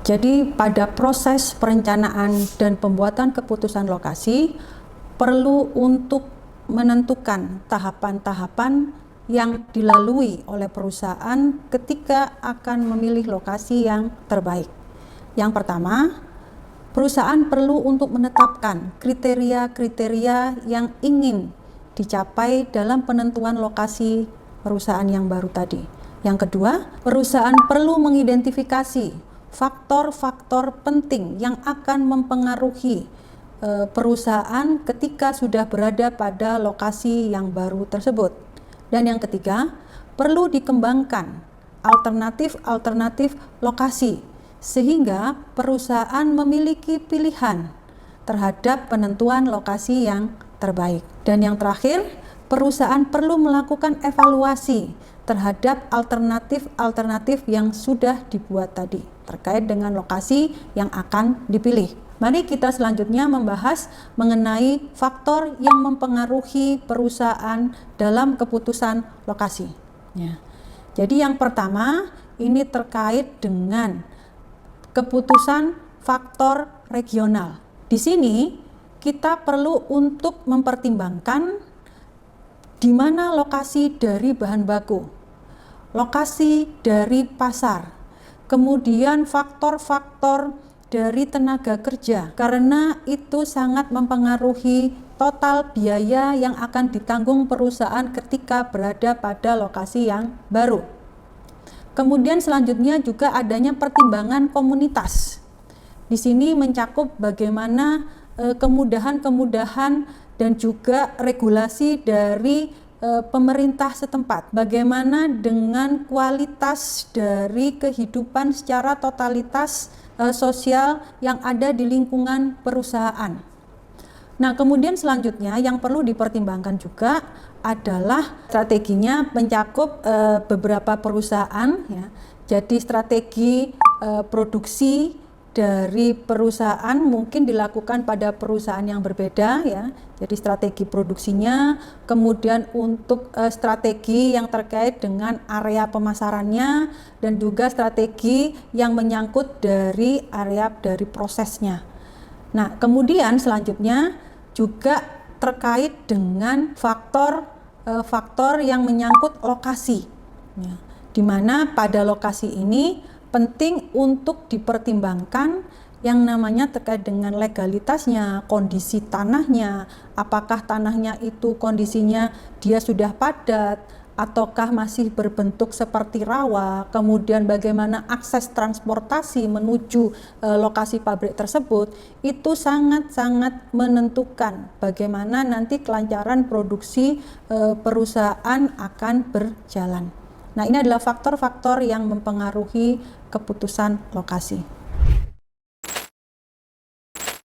Jadi pada proses perencanaan dan pembuatan keputusan lokasi perlu untuk menentukan tahapan-tahapan yang dilalui oleh perusahaan ketika akan memilih lokasi yang terbaik. Yang pertama, perusahaan perlu untuk menetapkan kriteria-kriteria yang ingin dicapai dalam penentuan lokasi perusahaan yang baru tadi. Yang kedua, perusahaan perlu mengidentifikasi faktor-faktor penting yang akan mempengaruhi perusahaan ketika sudah berada pada lokasi yang baru tersebut. Dan yang ketiga, perlu dikembangkan alternatif-alternatif lokasi sehingga perusahaan memiliki pilihan terhadap penentuan lokasi yang terbaik. Dan yang terakhir, perusahaan perlu melakukan evaluasi terhadap alternatif-alternatif yang sudah dibuat tadi terkait dengan lokasi yang akan dipilih. Mari kita selanjutnya membahas mengenai faktor yang mempengaruhi perusahaan dalam keputusan lokasi. Ya. Jadi yang pertama ini terkait dengan keputusan faktor regional. Di sini kita perlu untuk mempertimbangkan di mana lokasi dari bahan baku, lokasi dari pasar, kemudian faktor-faktor dari tenaga kerja, karena itu sangat mempengaruhi total biaya yang akan ditanggung perusahaan ketika berada pada lokasi yang baru. Kemudian selanjutnya juga adanya pertimbangan komunitas. Di sini mencakup bagaimana kemudahan-kemudahan dan juga regulasi dari pemerintah setempat. Bagaimana dengan kualitas dari kehidupan secara totalitas sosial yang ada di lingkungan perusahaan. Nah, kemudian selanjutnya yang perlu dipertimbangkan juga adalah strateginya mencakup beberapa perusahaan, ya. Jadi strategi produksi dari perusahaan mungkin dilakukan pada perusahaan yang berbeda, ya. Jadi strategi produksinya, kemudian untuk strategi yang terkait dengan area pemasarannya, dan juga strategi yang menyangkut dari area dari prosesnya. Nah, kemudian selanjutnya juga terkait dengan faktor yang menyangkut lokasi, ya. Di mana pada lokasi ini penting untuk dipertimbangkan yang namanya terkait dengan legalitasnya, kondisi tanahnya, apakah tanahnya itu kondisinya dia sudah padat ataukah masih berbentuk seperti rawa, kemudian bagaimana akses transportasi menuju lokasi pabrik tersebut, itu sangat-sangat menentukan bagaimana nanti kelancaran produksi perusahaan akan berjalan. Nah, ini adalah faktor-faktor yang mempengaruhi keputusan lokasi.